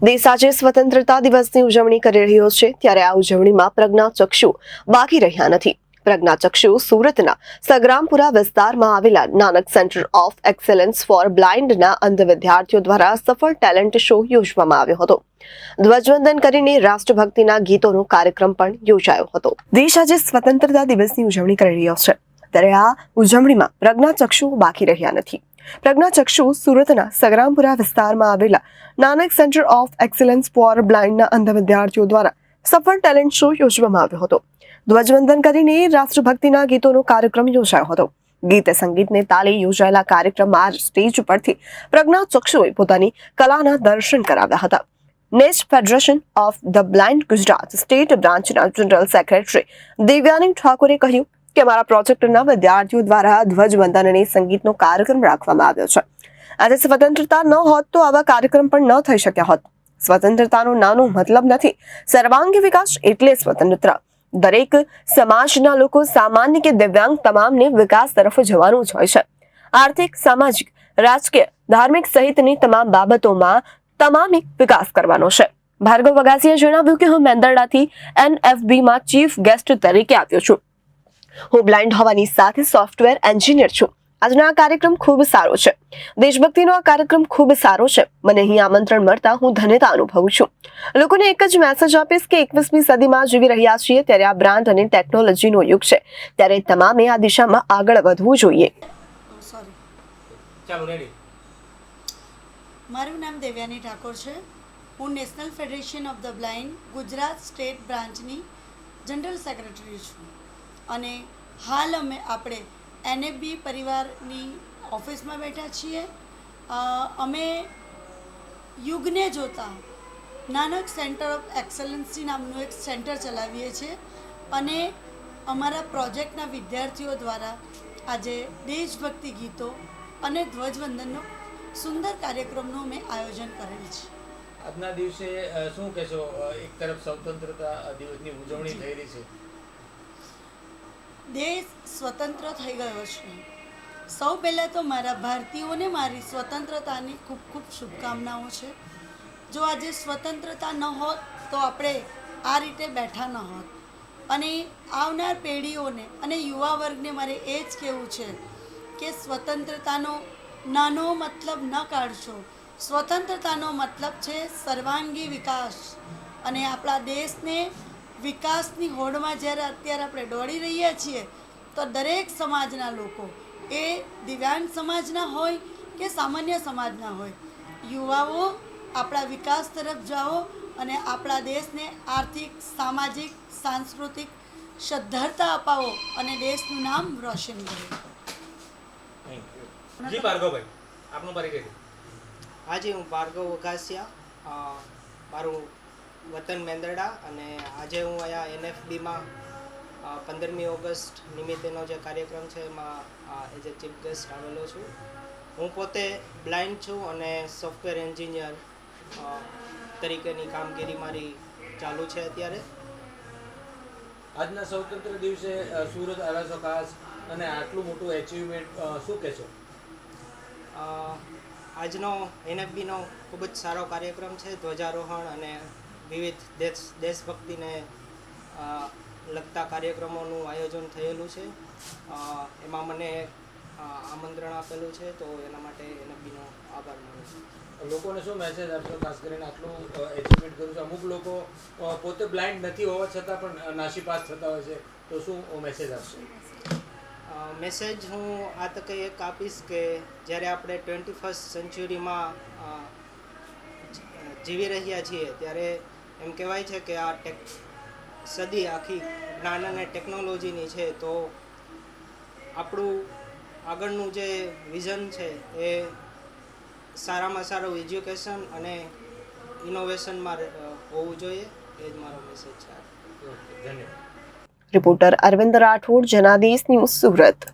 દેશ આજે સ્વતંત્રતા દિવસની ઉજવણી કરી રહ્યો છે, ત્યારે આ ઉજવણીમાં પ્રજ્ઞાચક્ષુ બાકી રહ્યા નથી. પ્રજ્ઞાચક્ષુ સુરતના સગ્રામપુરા વિસ્તારમાં આવેલા Nanak centre of excellence for બ્લાઇન્ડના અંધ વિદ્યાર્થીઓ દ્વારા સફળ ટેલેન્ટ શો યોજવામાં આવ્યો હતો. ધ્વજવંદન કરીને રાષ્ટ્રભક્તિના ગીતોનો કાર્યક્રમ પણ યોજાયો હતો. દેશ આજે સ્વતંત્રતા દિવસની ઉજવણી કરી રહ્યો છે, ત્યારે આ ઉજવણીમાં પ્રજ્ઞાચક્ષુ બાકી રહ્યા નથી. પ્રજ્ઞાચક્ષુ સુરતના સગ્રામપુરા વિસ્તારમાં આવેલા Nanak centre of excellence for બ્લાઇન્ડના અંધ વિદ્યાર્થીઓ દ્વારા સફળ ટેલેન્ટ શો યોજવામાં આવ્યો હતો. ધ્વજવંદન કરીને રાષ્ટ્રભક્તિના ગીતોનો કાર્યક્રમ યોજાયો હતો. ગીત સંગીતને તાલે યોજાયેલા કાર્યક્રમમાં સ્ટેજ પરથી પ્રજ્ઞાચક્ષુએ પોતાની કલાના દર્શન કરાવ્યા હતા. National federation of the blind Gujarat state બ્રાન્ચના જનરલ સેક્રેટરી દિવ્યાની ઠાકોરે કહ્યું કે અમારા પ્રોજેક્ટના વિદ્યાર્થીઓ દ્વારા ધ્વજવંદન અને સંગીતનો કાર્યક્રમ રાખવામાં આવ્યો છે. આજે સ્વતંત્રતા ન હોત તો આવા કાર્યક્રમ પણ ન થઈ શક્યા હોત. સ્વતંત્રતાનો નાનો મતલબ નથી, સર્વાંગી વિકાસ એટલે સ્વતંત્રતા. દરેક સમાજના લોકો, સામાન્ય કે દિવ્યાંગ, તમામને વિકાસ તરફ જવાનું જ હોય છે. આર્થિક, સામાજિક, રાજકીય, ધાર્મિક સહિતની તમામ બાબતોમાં તમામે વિકાસ કરવાનો છે. ભાર્ગવ વગાસીએ જણાવ્યું કે હું મેંદરડાથી NFBમાં ચીફ ગેસ્ટ તરીકે આવ્યો છું. હું બ્લાઇન્ડ હોવાની સાથે સોફ્ટવેર એન્જિનિયર છું. આજનો આ કાર્યક્રમ ખૂબ સારો છે. દેશભક્તિનો આ કાર્યક્રમ ખૂબ સારો છે. મને અહીં આમંત્રણ મળતા હું ધન્યતા અનુભવું છું. લોકોને એક જ મેસેજ આપીશ કે 21મી સદીમાં જીવી રહ્યા છીએ, ત્યારે આ બ્રાન્ડ અને ટેકનોલોજીનો યુગ છે, ત્યારે તમામે આ દિશામાં આગળ વધવું જોઈએ. મારું નામ દેવ્યાની ઠાકોર છે. હું national federation of the blind Gujarat state બ્રાન્ચની જનરલ સેક્રેટરી છું અને હાલ આપણે NFB પરિવારની ઓફિસમાં બેઠા છીએ. અમે યુગને જોતા નાનક સેન્ટર ઓફ એક્સેલન્સી નામનું એક સેન્ટર ચલાવીએ છીએ અને અમારા પ્રોજેક્ટના વિદ્યાર્થીઓ દ્વારા આજે દેશભક્તિ ગીતો અને ધ્વજવંદનનો સુંદર કાર્યક્રમનું અમે આયોજન કરેલ છે. આજના દિવસે શું કહેશો? એક તરફ સ્વતંત્રતા દિવસની ઉજવણી થઈ રહી છે. દેશ સ્વતંત્ર થઈ ગયો છે. સૌ પહેલાં તો મારા ભારતીયોને મારી સ્વતંત્રતાની ખૂબ ખૂબ શુભકામનાઓ છે. જો આજે સ્વતંત્રતા ન હોત તો આપણે આ રીતે બેઠા ન હોત. અને આવનાર પેઢીઓને અને યુવા વર્ગને મારે એ જ કહેવું છે કે સ્વતંત્રતાનો નાનો મતલબ ન કાઢશો. સ્વતંત્રતાનો મતલબ છે સર્વાંગી વિકાસ. અને આપણા દેશને વિકાસની હોડમાં જ્યારે અત્યારે આપણે દોડી રહ્યા છીએ, તો દરેક સમાજના લોકો, એ દિવ્યાંગ સમાજના હોય કે સામાન્ય સમાજના હોય, યુવાઓ આપણા વિકાસ તરફ જાઓ અને આપણા દેશને આર્થિક, સામાજિક, સાંસ્કૃતિક સદ્ધરતા અપાવો અને દેશનું નામ રોશન કરો. જી ભાર્ગવભાઈ, આપનો પરિચય. આજે હું ભાર્ગવ વઘાસિયા, મારું વતન મેંદરડા, અને આજે હું અહીંયા NFBમાં 15મી ઓગસ્ટ નિમિત્તેનો જે કાર્યક્રમ છે એમાં એઝ એ ચીફ ગેસ્ટ આવેલો છું. હું પોતે બ્લાઇન્ડ છું અને સોફ્ટવેર એન્જિનિયર તરીકેની કામગીરી મારી ચાલુ છે અત્યારે. આજના સ્વતંત્ર દિવસે સુરત આવ્યા છો ખાસ, અને આટલું મોટું એચિવમેન્ટ શું કહેશો? આજનો NFBનો ખૂબ જ સારો કાર્યક્રમ છે. ધ્વજારોહણ અને વિવિધ દેશભક્તિને લગતા કાર્યક્રમોનું આયોજન થયેલું છે. એમાં મને આમંત્રણ આપેલું છે, તો એના માટે NFBનો આભાર માનું છું. લોકોને શું મેસેજ આપશો? ખાસ કરીને આટલું એચિવમેન્ટ કર્યું છે. અમુક લોકો પોતે બ્લાઇન્ડ નથી હોવા છતાં પણ નાસીપાસ થતા હોય છે, તો શું મેસેજ આપશો? મેસેજ હું આ તકે એક આપીશ કે જ્યારે આપણે 21st સેન્ચુરીમાં જીવી રહ્યા છીએ, ત્યારે એમ કહેવાય છે કે આ સદી આખી જ્ઞાન અને ટેકનોલોજીની છે. તો આપણું આગળનું જે વિઝન છે એ સારામાં સારું એજ્યુકેશન અને ઇનોવેશનમાં હોવું જોઈએ. એ જ મારો મેસેજ છે. ધન્યવાદ. Reporter Arvind Rathod, Janadesh news, Surat.